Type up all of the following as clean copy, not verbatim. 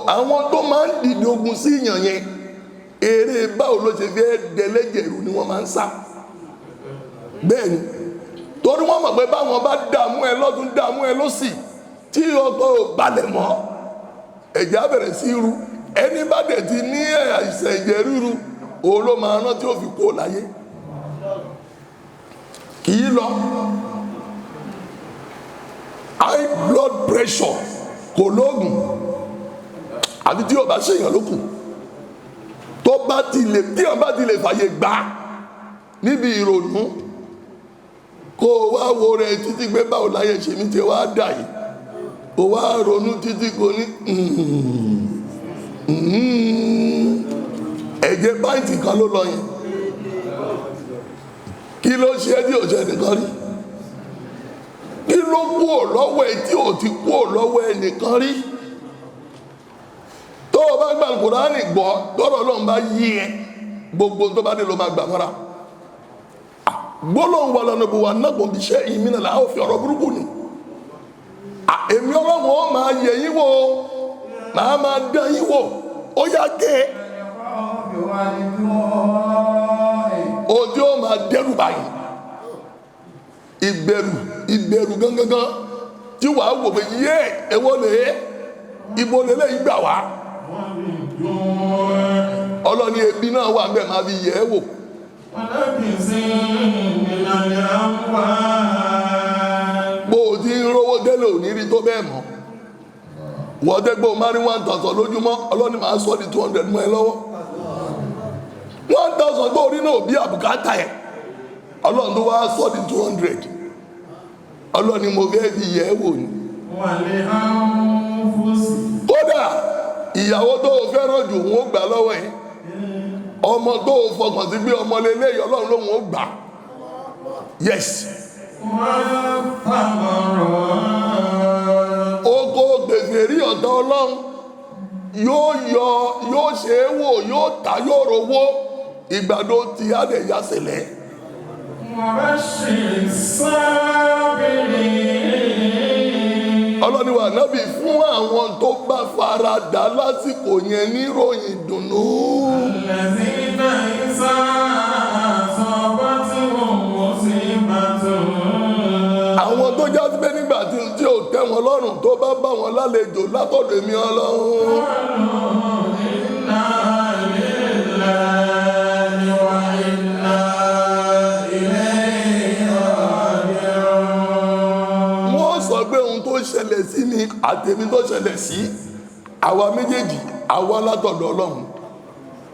Àwọn tó máa ń dìde ogun sí ìyàn yẹn, eré báwo ló ṣe fẹ́ dẹlẹ́jẹ̀rú ni wọ́n máa ń sá. Bẹ́ẹ̀ni, torí wọ́n mọ̀ pé báwọn bá dààmú ẹ lọ́dún dààmú ẹ lọ́sì tí ọkọ̀ ò balẹ̀ mọ́, ẹ̀jẹ̀ á bẹ̀rẹ̀ sí ru. Ẹni bá dẹ̀ ti ní àìsàn ẹ̀jẹ̀ ríru, òun ló máa rán tí ó fi kó láyé. Kì í lọ. High blood pressure kò lóògùn àbí tí o bá ṣèyàn lókù. Tí wọ́n bá ti lè fàyè gbà níbi ìrònú, kó o wá wo rẹ̀ títí pé báwo láyé ṣe mi ti wá dà yìí, o wá ronú títí kò ní ẹ̀jẹ̀ báyìí kan ló lọ yẹn. Kí ló ṣe é tí ò ṣe nìkan rí? Kí ló kú ò lọ́wọ́ ẹ tí ò ti kú ò lọ́wọ́ ẹ nìkan rí? Tó o bá gba Kùránì gbọ́, tọ́rọ̀ Ọlọ́run bá yí ẹ, gbogbo tó bá dé ló máa gbà mọ́ra. Gbólóhùn wà lọ́nà ìbùwà náà kò bí iṣẹ́ ìmínà làá fi ọ̀rọ̀ burúkú ni. Èmi Ọlọ́run ó máa yẹ̀ yín wò, máa dán yín wò, ó yá gé ojú ó máa dẹ́rù báyìí. Ìbẹ̀rù gangan tí wàá wò pé yé ẹwọ́ lè ibo lè lẹ́yìn gbà wá. Ọlọ́ni ebi náà wà bẹ́ẹ̀ máa fi yẹ̀ ẹ́ wò. Bó o ti ń rówó tẹ́lẹ̀ ò ní rí tó bẹ́ẹ̀ mọ́. Wọ́n tẹ́gbọ́ máa rí 1,000 lójúmọ́, Ọlọ́ni máa sọ di 200 mọ́ ẹ lọ́wọ́. 1,000 tó rí náà bí àbùkátà ẹ̀, Ọlọ́run tó wá sọ di 200. Ọlọ́ni mo fẹ́ fi yẹ̀ ẹ́ wò ni. Kódà ìyàwó tó o fẹ́ràn jù wọ́n gbà lọ́wọ́ ẹ̀, ọmọ tó o fọkàn sí bí ọmọ lélẹ́yìn Ọlọ́run ló wọ́n gbà. Yes. Oko gbèsè rí ọ̀dọ̀ Ọlọ́run yóò ṣe é wò, yóò tà, yóò rówó, ìgbàdo tí á lè yá sílẹ̀. Ọlọ́ni wa nábì fún àwọn tó bá fara dà lásìkò yẹn níròyìn dùnnú. Àwọn tó já sí pé nígbà tí ò tẹ́ wọn lọ́rùn tó bá bá wọn lálejò látọ̀dọ̀ èmi Ọlọ́run. Ṣẹlẹ̀ sí mi àtẹ̀mí tó ṣẹlẹ̀ sí àwa méjèèjì, àwa látọ̀dọ̀ Ọlọ́run.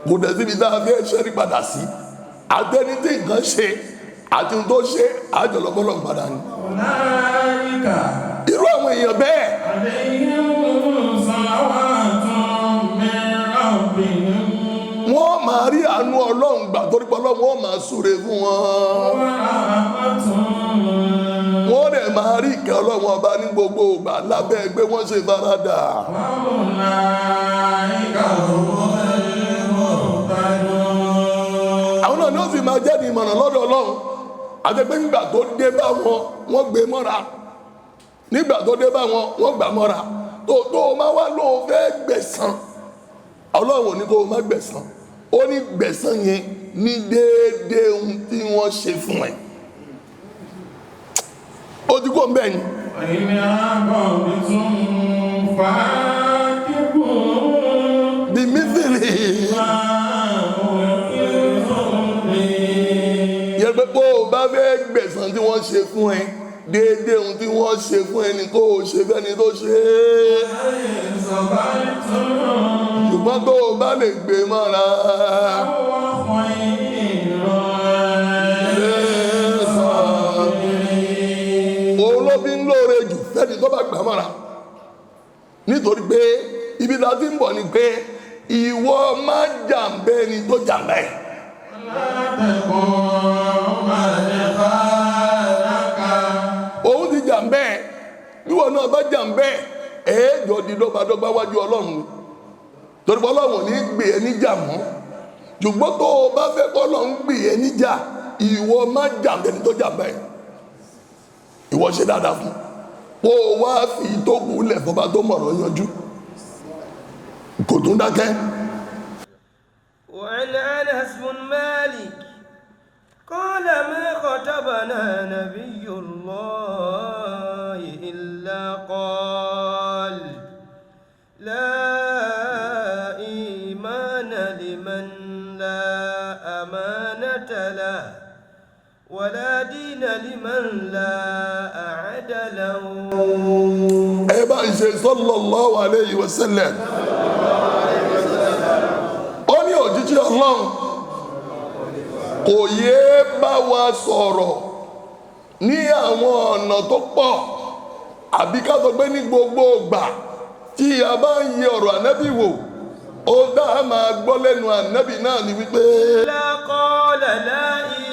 Kò dẹ̀ síbi tá a fẹ́ ṣẹ́rí padà sí. Àtẹni tí nǹkan ṣe àti ohun tó ṣe àjọlọ́bọ́lọ́ padà ni. Irú àwọn èèyàn bẹ́ẹ̀. Wọ́n máa rí àánú Ọlọ́run gbà torí pé Ọlọ́run wọ́n máa súre fún wọn. Wọ́n dẹ̀ máa rí ìkẹ́ Ọlọ́run ọba ní gbogbo ìgbà lábẹ́ ẹgbẹ́ wọ́n ṣe faradà. Àwọn náà ni ó sì máa jẹ́ ní ìmọ̀ràn lọ́dọ̀ Ọlọ́run. Àti pé nígbà tó dé bá wọn, wọ́n gbé mọ́ra. Nígbà tó dé bá wọn, wọ́n gbà mọ́ra. Tó o máa wá lóun fẹ́ gbẹ̀san. Ọlọ́run ò ní kó o má gbẹ̀san. Ó ní gbẹ̀san yẹn ní déédéé ohun tí wọ́n ṣe fún ẹ. Ó ti kó ń bẹ́ẹ̀ ni. Bí mísìlì. Yẹ pé bó o bá fẹ́ gbẹ̀san tí wọ́n ṣe fún ẹ, déédéé ohun tí wọ́n ṣe fún ẹni kó o ṣe fẹ́ni tó ṣe é. Ṣùgbọ́n tó o bá lè gbé mọ́ra. Lóore jù fẹ́ni tó bá gbà mọ́ra, nítorí pé ibi tá a ti ń bọ̀ ni pé ìwọ má jàǹbẹ́ ẹni tó jàǹbẹ́. Òun ti jàǹbẹ́, bí wọn náà bá jàǹbẹ́, jọ di dọ́gbadọ́gba wájú Ọlọ́run torí pé Ọlọ́run ò ní gbé ẹ níjà mọ́ ṣùgbọ́n tó o bá fẹ́ kọ́ Ọlọ́run gbé ẹ níjà ìwọ má jàmbá ẹni tó jàmbá ẹ ìwọ ṣe dáadáa fún kó o wá fi tó kù lẹ̀ fọba tó mọ̀rọ̀ yanjú kò tún dákẹ́. وعن أنس بن مالك قال ما خطبنا نبي الله إلا قال لا إيمان لمن لا أمانة له ولا دين لمن لا أعد له. أبا صلى الله عليه وسلم أني òjíṣẹ́ Ọlọ́run kò yéé bá wa sọ̀rọ̀ ní àwọn ọ̀nà tó pọ̀ àbí ká sọ pé ní gbogbo ìgbà tí a bá ń yẹ ọ̀rọ̀ ànábì wò ó dá a máa gbọ́ lẹ́nu ànábì náà ni wípé. la qala la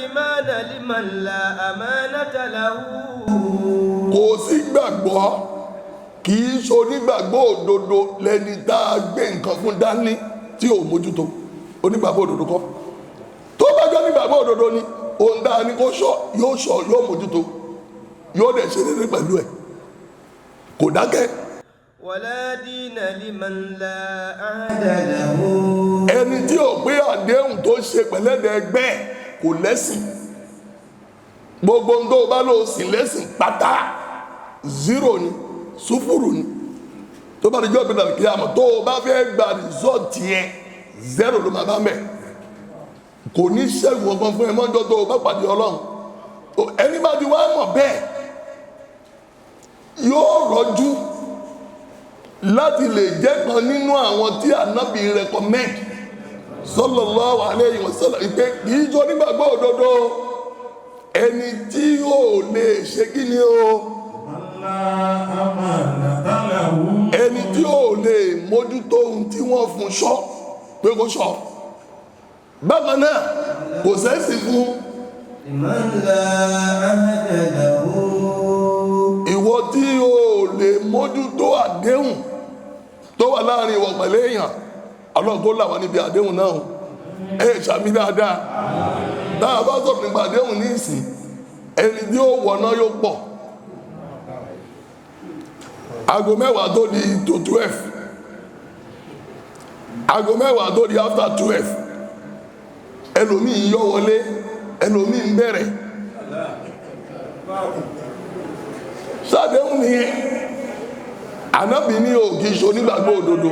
imana liman la amanata lahu. kò sí gbàgbọ́ kì í ṣe onígbàgbọ́ òdodo lẹni tá a gbé nǹkan fún dání tí ò mójútó onígbàgbọ́ òdodo kọ́ tó bá jọ nígbàgbọ́ òdodo ni òun dáa ni kó ṣọ́ yóò mójútó yóò dẹ̀ ṣe rere pẹ̀lú ẹ̀ kò dákẹ́. wala dina liman la ahda lahu. ẹni tí ò pé àdéhùn tó ṣe pẹ̀lẹ́dẹ̀ ẹgbẹ́ kò lẹ́sìn gbogbo ohun tó bá lò sí lẹ́sìn pátá zero ni sùfúrù ni tó bá di jọ́ bí nàìjíríà àmọ́ tó o bá fẹ́ gba rìsọ́ọ̀tì yẹn zero ló máa bá mẹ́ kò ní ṣẹ́gun ọgbọ́n fún ẹ mọ́jọ́ tó o bá pàdé Ọlọ́run ẹni bá ti wá mọ̀ bẹ́ẹ̀ yóò rọ́jú láti lè jẹ́ kan nínú àwọn tí ànábì recommend sallallahu alayhi wa sallam ìpè kì í jọ nígbàgbọ́ òdodo ẹni tí yóò lè ṣe kí ni o ẹni tí yóò lè mójútó ohun tí wọ́n fún ṣọ́ pé kó ṣọ́ bákan náà kò sẹ́sì fún ìwọ tí o lè mójútó àdéhùn tó wà láàrin ìwọ pẹ̀lú èèyàn Ọlọ́run tó là wá níbi àdéhùn náà ṣàmì dáadáa dáa bá sọ̀rọ̀ nípa àdéhùn ní ìsìn ẹni tí ó wọ̀ná yóò pọ̀ aago mẹ́wàá tó di to 12 aago mẹ́wàá tó di after 12 ẹlòmíì yọ wọlé ẹlòmíì ń bẹ̀rẹ̀ ṣàdéhùn nìyẹn ànábì ní òkè iṣẹ́ onígbàgbọ́ òdodo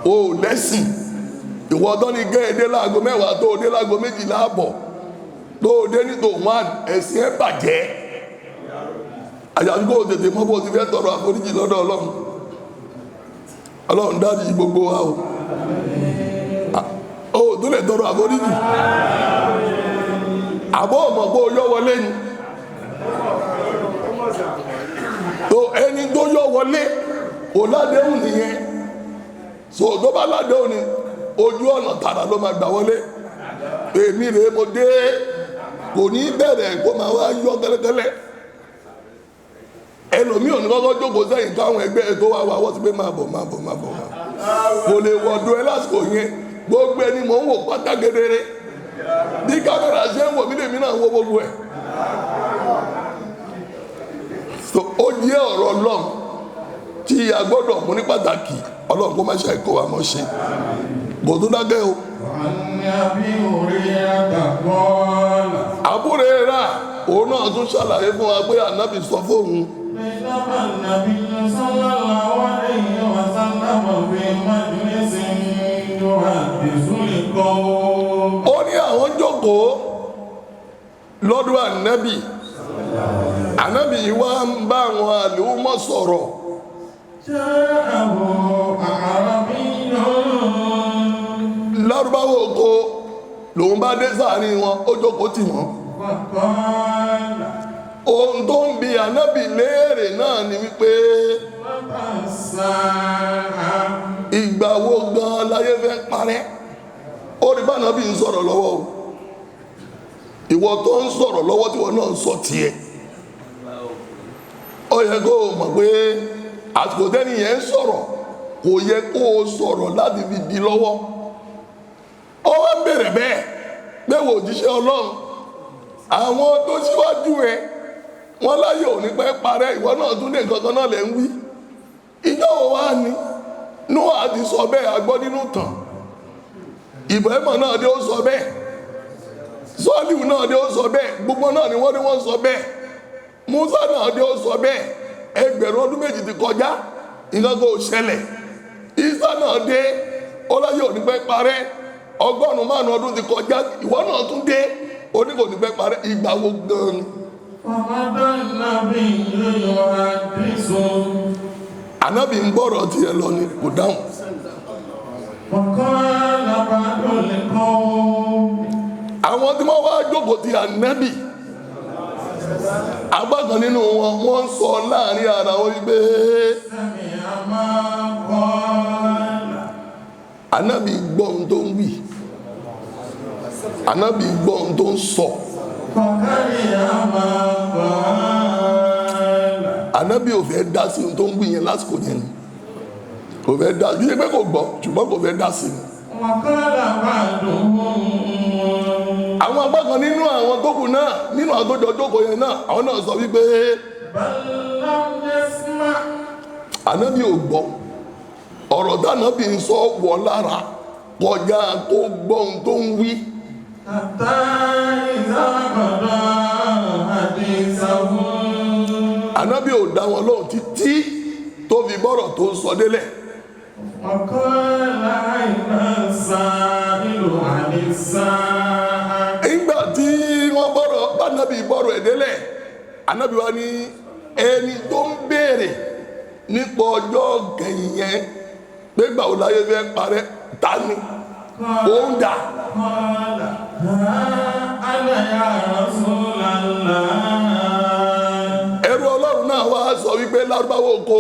o lẹ́sìn ìwọ tó ní gẹ́ẹ̀dé láago mẹ́wàá tó dé láago 12 àbọ̀ tó dé ní tó 1 ẹ̀sìn ẹ̀ bàjẹ́ àyàfi kó o tètè mọ́ bó ti fẹ́ tọrọ àforíjì lọ́dọ̀ Ọlọ́run Ọlọ́run dájú gbogbo wa o tó lè tọrọ àforíjì àbọ̀ ọmọ kó o yọ wọlé ni tó ẹni tó yọ wọlé ò ládéhùn nìyẹn so tó bá ládéhùn ni ojú ọ̀nà tààrà ló máa gbà wọlé èmi rèé mo dé kò ní bẹ̀rẹ̀ kó máa wá yọ kẹ́lẹ́kẹ́lẹ́ ẹlòmíì ò ní kọ́kọ́ jókòó sẹ́yìn káwọn ẹgbẹ́ tó wá wá wọ́n ti pé máa bọ̀ kò lè wọ̀dọ̀ ẹ lásìkò yẹn gbogbo ẹni mò ń wò pátá kedere bí kámẹ́rà ṣe ń wò mí lèmi náà ń wo gbogbo ẹ̀ ó jẹ́ ọ̀rọ̀ Ọlọ́run tí a gbọ́dọ̀ mú ní pàtàkì Ọlọ́run kó má ṣe ẹ̀kọ́ wa mọ́ ṣe kò tó dákẹ́ o. àbúrò rà òun náà tún ṣàlàyé fún wa pé ànábì sọ fóun. ó ní àwọn jókòó lọ́dọ̀ ànábì ànábì yìí wá ń bá àwọn àlùmọ̀ sọ̀rọ̀. lárúbáwò oko lòun bá dé sáàrin wọn ó jókòó tì wọ́n. ohun tó ń bi ànábì léèrè náà ni wípé ìgbà wo gan láyé fẹ́ parẹ́. ó rí bá ànábì ń sọ̀rọ̀ lọ́wọ́ o ìwọ tó ń sọ̀rọ̀ lọ́wọ́ tí wọ́n náà ń sọ tiẹ̀ ó yẹ kó o mọ̀ pé àsìkò tẹ́ni yẹn ń sọ̀rọ̀ kò yẹ kó o sọ̀rọ̀ láti fi di lọ́wọ́. Ó wá ń bèrè bẹ́ẹ̀ pé wò jíṣẹ́ Ọlọ́run àwọn tó síwájú ẹ wọ́n láyé òní pẹ́ parẹ́ ìwọ náà tún ní nǹkan kan náà lẹ́ ń wí. Ìjọ wo wá ní Nóà ti sọ bẹ́ẹ̀ agbọ́ nínú tàn, Ìbráhímù náà dé ó sọ bẹ́ẹ̀, Sọ́líù náà dé ó sọ bẹ́ẹ̀, gbogbo náà ni wọ́n sọ bẹ́ẹ̀, Músà náà dé ó sọ bẹ́ẹ̀. Ẹgbẹ̀rún ọdún méjì ti kọjá nǹkan kò ṣẹlẹ̀. Ìsá náà dé ó láyé òní pẹ́ parẹ́, 1,500 ọdún ti kọjá, ìwọ náà tún dé ó ní kò ní pẹ́ parẹ́. Ìgbà wo gan-an ni? Ànábì ń gbọ́rọ̀ tiẹ̀ lọ ni kò dáhùn. Àwọn tí wọ́n wá jókòó ti Ànábì, agbákan nínú wọn wọ́n ń sọ láàrin ara wọn wípé Ànábì gbọ́ ohun tó ń wí, Ànábì gbọ́ ohun tó ń sọ. Ànábì ò fẹ́ dá sí ohun tó ń wí yẹn lásìkò yẹn ni, kò fẹ́ dá sí, pé kò gbọ́ ṣùgbọ́n kò fẹ́ dá sí ni. Àwọn agbákan nínú àwọn tó kù náà, nínú àwọn tó jọ jókòó yẹn náà, àwọn náà sọ wípé Ànábì ò gbọ́, ọ̀rọ̀ t'Ànábì ń sọ wọ̀ lára kọjá kó gbọ́ ohun tó ń wí. Ànábì ò dá wọn lóhùn títí tó fi bọ́rọ̀ tó ń sọ délẹ̀. Ìgbà tí wọ́n bọ́rọ̀ Ànábì bọ́rọ̀ ẹ̀ délẹ̀, Ànábì wa ní ẹni tó ń béèrè nípa ọjọ́ kẹyìn yẹn pé gbà ó láyé fẹ́ parẹ́ ta ni ó ń dà. Ẹrú Ọlọ́run náà wá sọ wípé lárúbáwò oko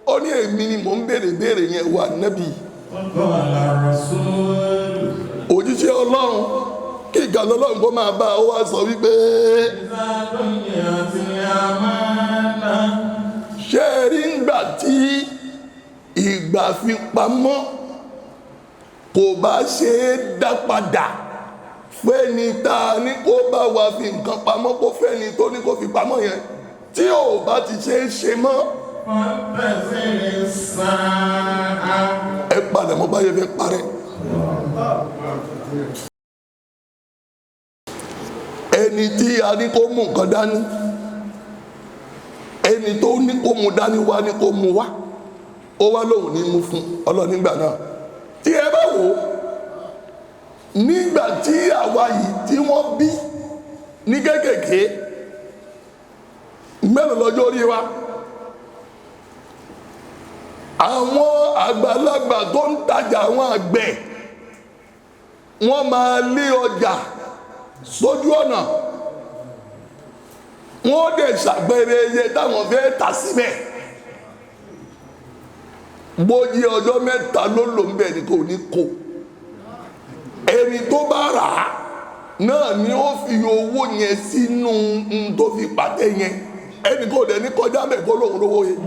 ó ní èmi ni mò ń béèrè yẹn wà Nábì. Òjíṣẹ́ Ọlọ́run kí ìgbàlọ́ Ọlọ́run kó máa bá ó wá sọ wípé ṣé ẹ rí ńgbà tí ìgbà fi pamọ́ kò bá ṣe é dá padà fẹ́ni tá a ní kó bá wa fi nǹkan pamọ́ kó fẹ́ni tó ní kó fi pamọ́ yẹn tí ò bá ti ṣe é ṣe mọ́ ẹ padà mọ́ báyẹn fẹ́ parẹ́. Ẹni tí a ní kó mú nǹkan dání, ẹni tó ní kó mú dání wá ní kó mú wá, ó wá lóhùn ní mú fún Ọlọ́run nígbà náà. Tí ẹ bá wò ó, nígbà tí àwa yìí tí wọ́n bí ní kékèké mélòó lọ́jọ́ orí wa, àwọn àgbàlagbà tó ń tajà, àwọn àgbẹ̀ wọ́n máa lé ọjà sójú ọ̀nà, wọ́n dẹ̀ ṣàgbére iye táwọn fẹ́ tà síbẹ̀. Bóyí ọjọ́ mẹ́ta ló lò ń bẹ̀ ní kò ní kó. Ẹni tó bá rà á náà ni ó fi owó yẹn sínú tó fi pàtẹ yẹn. Ẹni kò dẹ̀ ní kọjá bẹ̀ kó lóun lówó yẹn.